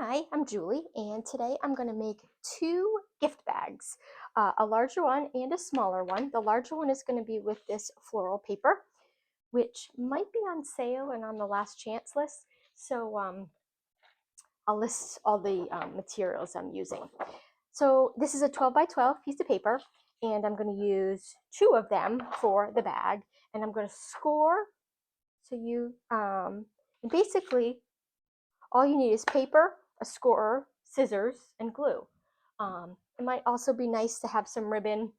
Hi, I'm Julie, and today I'm going to make two gift bags, a larger one and a smaller one. The larger one is going to be with this floral paper, which might be on sale and on the last chance list. So I'll list all the materials I'm using. So this is a 12 by 12 piece of paper, and I'm going to use two of them for the bag, and I'm going to score. So and basically all you need is paper, a scorer, scissors, and glue. It might also be nice to have some ribbon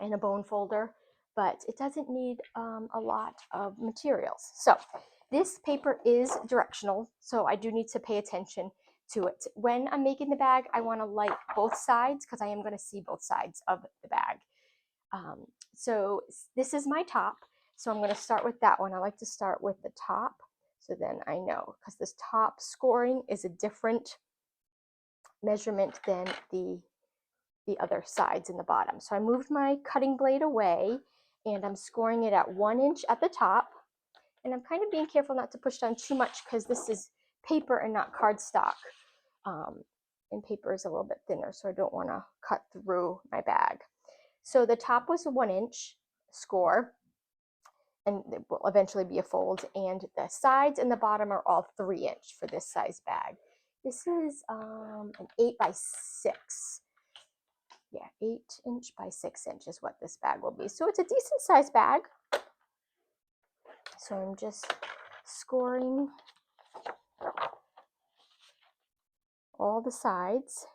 and a bone folder, but it doesn't need a lot of materials. So this paper is directional, so I do need to pay attention to it. When I'm making the bag, I want to light both sides because I am going to see both sides of the bag. So this is my top, so I'm going to start with that one. I like to start with the top, so then I know, because this top scoring is a different measurement than the other sides in the bottom. So I moved my cutting blade away, and I'm scoring it at 1 inch at the top, and I'm kind of being careful not to push down too much because this is paper and not cardstock, and paper is a little bit thinner, so I don't want to cut through my bag. So the top was a 1 inch score, and it will eventually be a fold, and the sides and the bottom are all 3 inch for this size bag. This is an 8 by 6. Yeah, 8 inch by 6 inch is what this bag will be. So it's a decent sized bag. So I'm just scoring all the sides.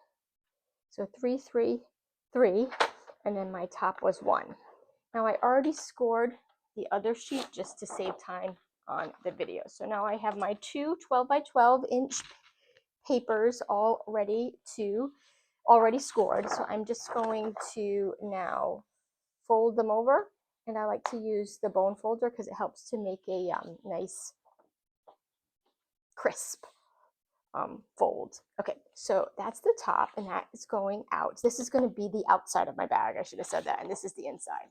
So 3, 3, 3, and then my top was 1. Now I already scored the other sheet just to save time on the video. So now I have my two 12 by 12 inch papers all already scored. So I'm just going to now fold them over, and I like to use the bone folder because it helps to make a nice crisp fold. Okay, so that's the top, and that is going out. This is going to be the outside of my bag. I should have said that, and this is the inside.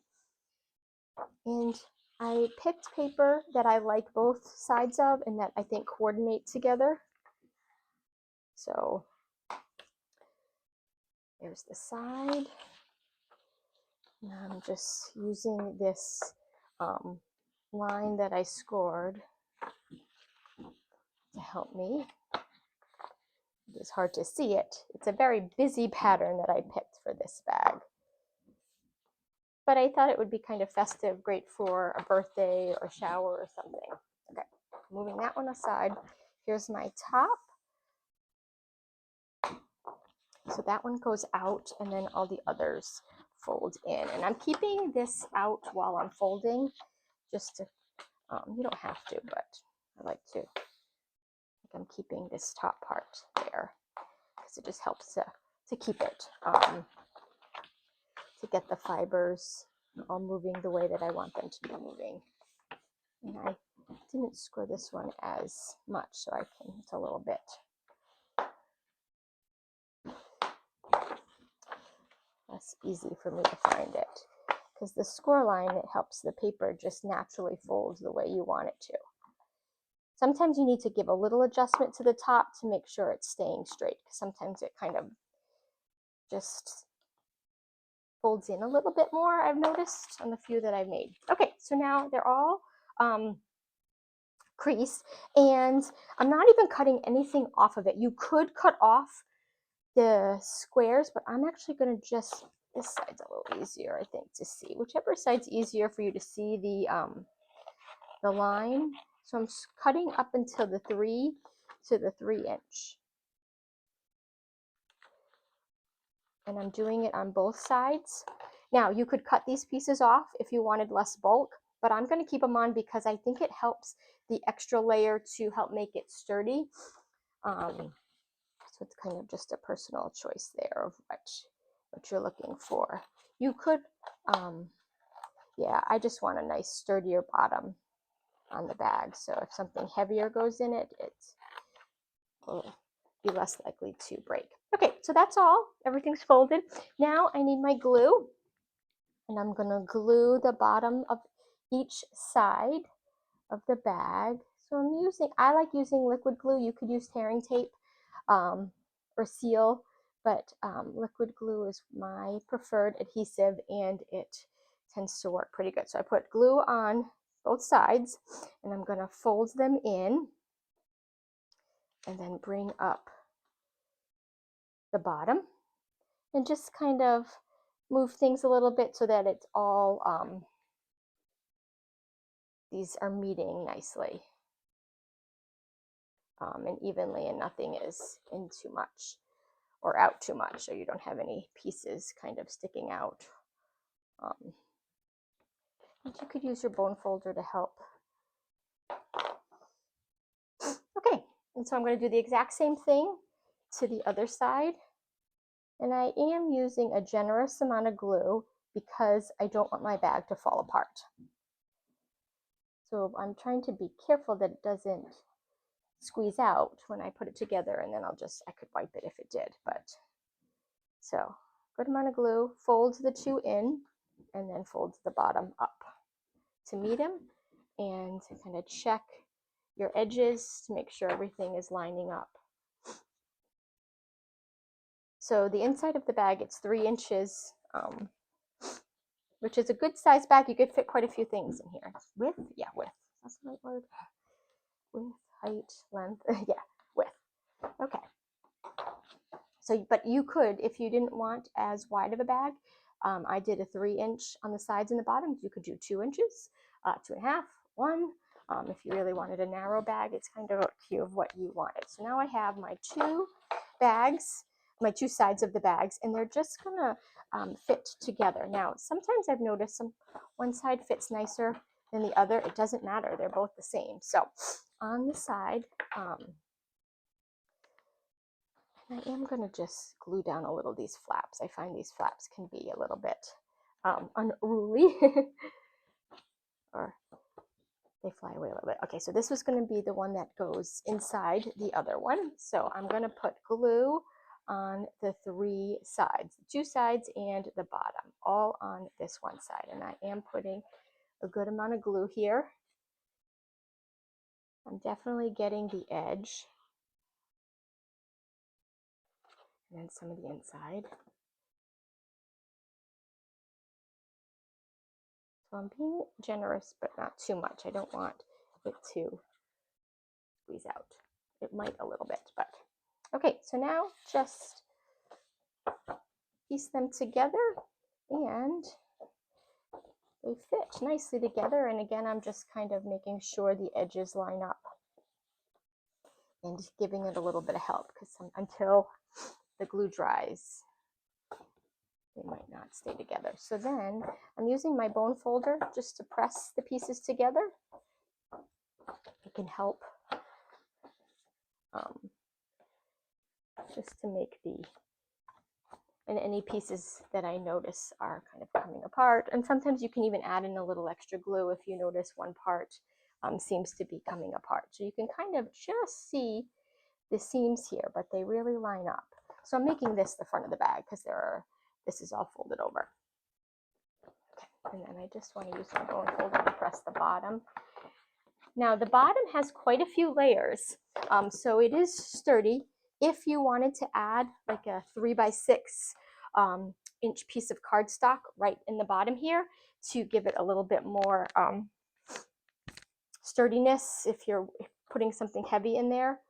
And I picked paper that I like both sides of and that I think coordinate together. So there's the side. And I'm just using this line that I scored to help me. It's hard to see it. It's a very busy pattern that I picked for this bag. But I thought it would be kind of festive, great for a birthday or a shower or something. Okay, moving that one aside. Here's my top. So that one goes out, and then all the others fold in. And I'm keeping this out while I'm folding, just to, you don't have to, but I like to. I'm keeping this top part there because it just helps to keep it, to get the fibers all moving the way that I want them to be moving. And I didn't score this one as much, so it's a little bit. Less easy for me to find it, because the score line, it helps the paper just naturally fold the way you want it to. Sometimes you need to give a little adjustment to the top to make sure it's staying straight, because sometimes it kind of just folds in a little bit more, I've noticed on the few that I've made. Okay, so now they're all creased, and I'm not even cutting anything off of it. You could cut off the squares, but I'm actually going to just, this side's a little easier, I think, to see. Whichever side's easier for you to see the line. So I'm cutting up until the 3 inch. And I'm doing it on both sides. Now, you could cut these pieces off if you wanted less bulk, but I'm going to keep them on because I think it helps the extra layer to help make it sturdy. So it's kind of just a personal choice there of what you're looking for. You could, yeah, I just want a nice sturdier bottom on the bag. So if something heavier goes in it, it will be less likely to break. Okay, so that's all. Everything's folded. Now I need my glue, and I'm going to glue the bottom of each side of the bag. So I like using liquid glue. You could use tearing tape. or seal, but liquid glue is my preferred adhesive and it tends to work pretty good. So I put glue on both sides and I'm going to fold them in and then bring up the bottom and just kind of move things a little bit so that it's all, these are meeting nicely and evenly, and nothing is in too much or out too much, so you don't have any pieces kind of sticking out. And you could use your bone folder to help. Okay, and so I'm going to do the exact same thing to the other side. And I am using a generous amount of glue because I don't want my bag to fall apart. So I'm trying to be careful that it doesn't squeeze out when I put it together, and then I could wipe it if it did, but so good amount of glue, fold the two in, and then fold the bottom up to meet them, and kind of check your edges to make sure everything is lining up. So the inside of the bag, it's 3 inches, which is a good size bag. You could fit quite a few things in here. Width, yeah, width. That's the right word. Width, height, length, yeah, width. Okay. So, but you could, if you didn't want as wide of a bag, I did a 3-inch on the sides and the bottoms. You could do 2 inches, 2.5, 1. If you really wanted a narrow bag, it's kind of up to you of what you wanted. So now I have my 2 bags, my 2 sides of the bags, and they're just gonna fit together. Now, sometimes I've noticed one side fits nicer than the other. It doesn't matter. They're both the same. So on the side, I am going to just glue down a little these flaps. I find these flaps can be a little bit unruly or they fly away a little bit. Okay, so this was going to be the one that goes inside the other one. So I'm going to put glue on the 3 sides, the 2 sides and the bottom, all on this one side. And I am putting a good amount of glue here. I'm definitely getting the edge. And then some of the inside. So I'm being generous, but not too much. I don't want it to squeeze out. It might a little bit, but okay. So now just piece them together and they fit nicely together. And again, I'm just kind of making sure the edges line up and giving it a little bit of help because until the glue dries, they might not stay together. So then I'm using my bone folder just to press the pieces together. It can help just to make and any pieces that I notice are kind of coming apart. And sometimes you can even add in a little extra glue if you notice one part seems to be coming apart. So you can kind of just see the seams here, but they really line up. So I'm making this the front of the bag because this is all folded over. Okay, and then I just want to use my bone folder to press the bottom. Now the bottom has quite a few layers, so it is sturdy. If you wanted to add like a 3x6 inch piece of cardstock right in the bottom here to give it a little bit more sturdiness, if you're putting something heavy in there,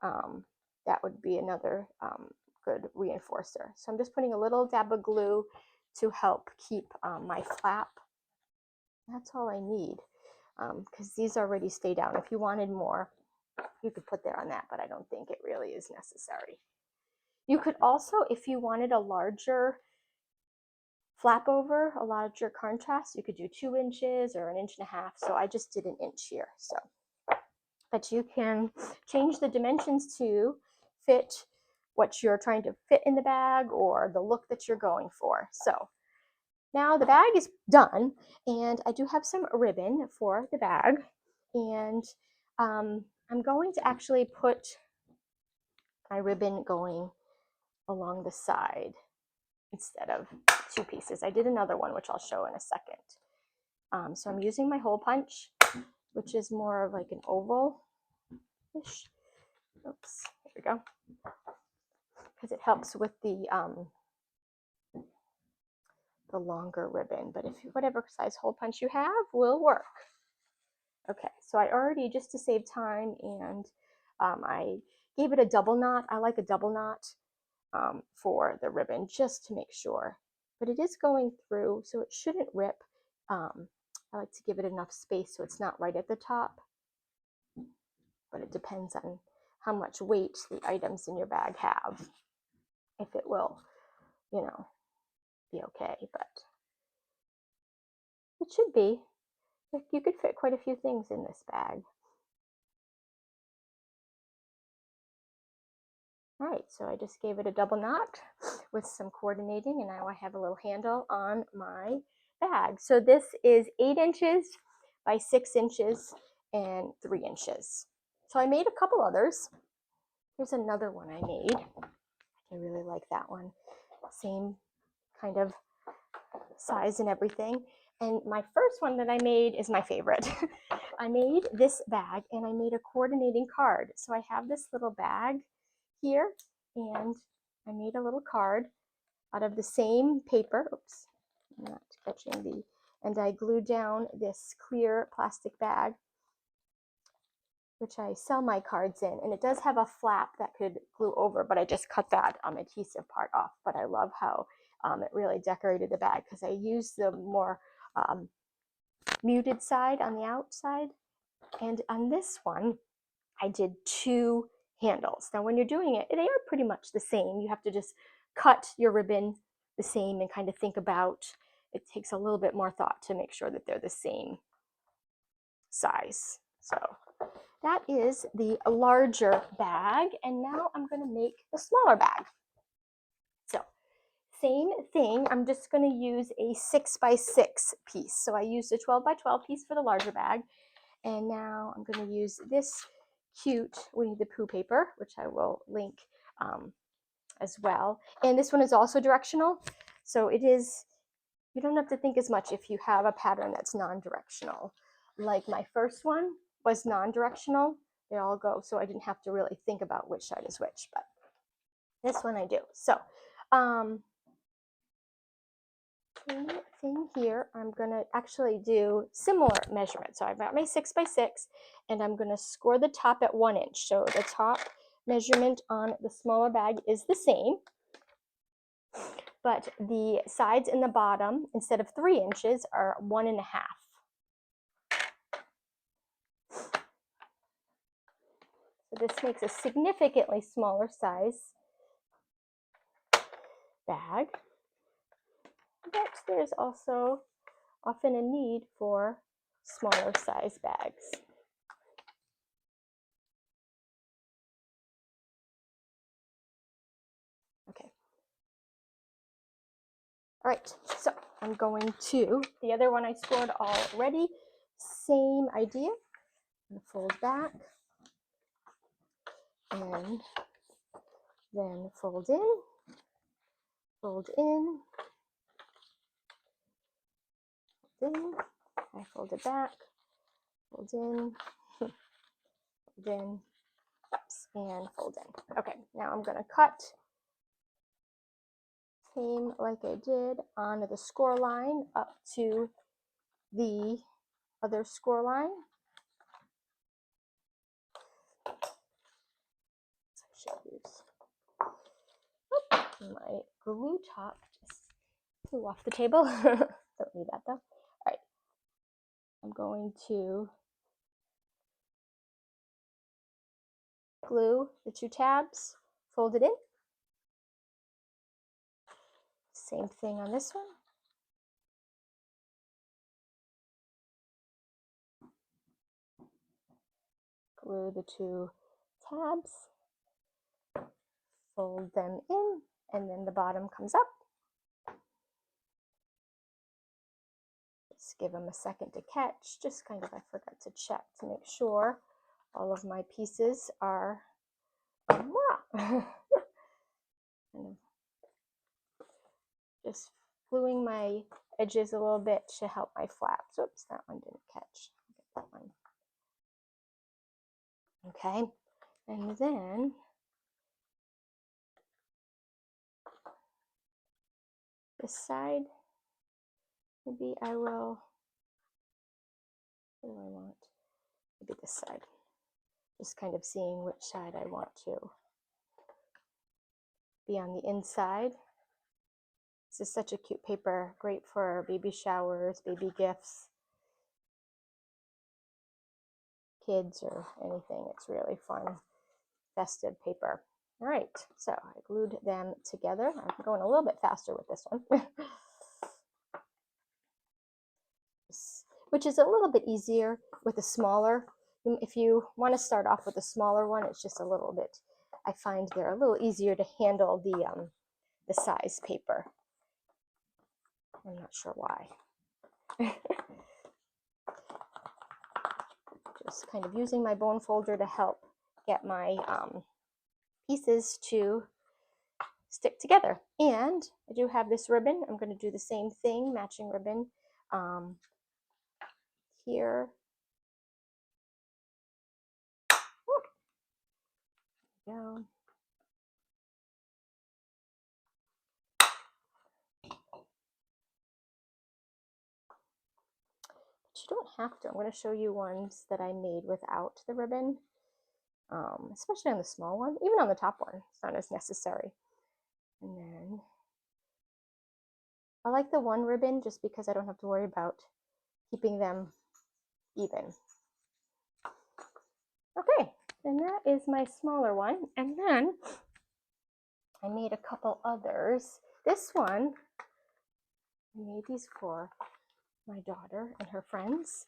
that would be another good reinforcer. So I'm just putting a little dab of glue to help keep my flap. That's all I need because these already stay down. If you wanted more, you could put there on that, but I don't think it really is necessary. You could also, if you wanted a larger flap over, a larger contrast, you could do 2 inches or 1.5 inches. So I just did 1 inch here. So, but you can change the dimensions to fit what you're trying to fit in the bag or the look that you're going for. So now the bag is done, and I do have some ribbon for the bag, and I'm going to actually put my ribbon going along the side instead of 2 pieces. I did another one, which I'll show in a second. So I'm using my hole punch, which is more of like an oval-ish. Oops, here we go, because it helps with the longer ribbon, but if whatever size hole punch you have will work. Okay, so I already, just to save time, and I gave it a double knot. I like a double knot for the ribbon, just to make sure. But it is going through, so it shouldn't rip. I like to give it enough space so it's not right at the top, but it depends on how much weight the items in your bag have, if it will, you know, be okay, but it should be. You could fit quite a few things in this bag. All right, so I just gave it a double knot with some coordinating, and now I have a little handle on my bag. So this is 8 inches by 6 inches and 3 inches. So I made a couple others. Here's another one I made. I really like that one. Same kind of size and everything. And my first one that I made is my favorite. I made this bag and I made a coordinating card. So I have this little bag here and I made a little card out of the same paper. Oops, I'm not catching the, and I glued down this clear plastic bag, which I sell my cards in, and it does have a flap that could glue over, but I just cut that adhesive part off. But I love how it really decorated the bag, because I used the more muted side on the outside, and on this one I did 2 handles. Now when you're doing it, they are pretty much the same. You have to just cut your ribbon the same and kind of think about, it takes a little bit more thought to make sure that they're the same size. So that is the larger bag, and now I'm going to make the smaller bag. So same thing, I'm just going to use a 6 by 6 piece. So I used a 12 by 12 piece for the larger bag, and now I'm going to use this cute Winnie the Pooh paper, which I will link as well. And this one is also directional, so it is, you don't have to think as much if you have a pattern that's non-directional. Like my first one was non-directional, they all go, so I didn't have to really think about which side is which, but this one I do. So thing here, I'm gonna actually do similar measurements. So I've got my 6 by 6, and I'm gonna score the top at 1 inch. So the top measurement on the smaller bag is the same, but the sides and the bottom, instead of 3 inches, are 1.5. So this makes a significantly smaller size bag, but there's also often a need for smaller size bags. Okay. All right, so I'm going to, the other one I scored already, same idea. I'm going to fold back and then fold in, fold in, fold in, I fold it back, fold in, fold in, oops, and fold in. Okay, now I'm going to cut, same like I did on the score line up to the other score line. I should use my glue top, just flew off the table. Don't need that though. All right, I'm going to glue the 2 tabs, fold it in. Same thing on this one. Glue the 2 tabs, fold them in, and then the bottom comes up. Just give them a second to catch, just kind of, I forgot to check to make sure all of my pieces are, just gluing my edges a little bit to help my flaps. Oops, that one didn't catch. Get that one. Okay, and then this side. Maybe I will, what do I want? Maybe this side. Just kind of seeing which side I want to be on the inside. This is such a cute paper, great for baby showers, baby gifts, kids, or anything. It's really fun, festive paper. All right, so I glued them together. I'm going a little bit faster with this one. Which is a little bit easier with a smaller. If you want to start off with a smaller one, it's just a little bit, I find they're a little easier to handle the size paper. I'm not sure why. Just kind of using my bone folder to help get my pieces to stick together. And I do have this ribbon. I'm going to do the same thing, matching ribbon here. There we go. But you don't have to. I'm going to show you ones that I made without the ribbon, especially on the small one. Even on the top one, it's not as necessary. And then I like the one ribbon just because I don't have to worry about keeping them even. Okay, and that is my smaller one. And then I made a couple others. This one, I made these for my daughter and her friends.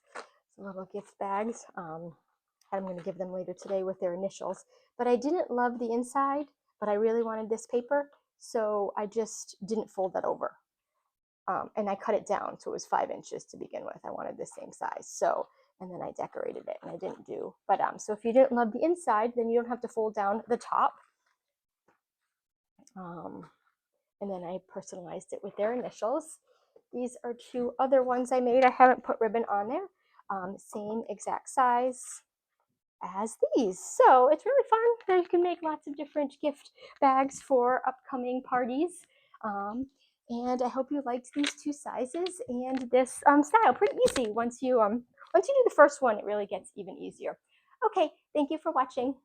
Some little gift bags. I'm going to give them later today with their initials. But I didn't love the inside, but I really wanted this paper, so I just didn't fold that over. And I cut it down, so it was 5 inches to begin with. I wanted the same size, so, and then I decorated it, and I didn't do. But so if you didn't love the inside, then you don't have to fold down the top. And then I personalized it with their initials. These are 2 other ones I made. I haven't put ribbon on there. Same exact size as these. So it's really fun. You can make lots of different gift bags for upcoming parties. And I hope you liked these 2 sizes and this style. Pretty easy. Once you do the first one, it really gets even easier. Okay, thank you for watching.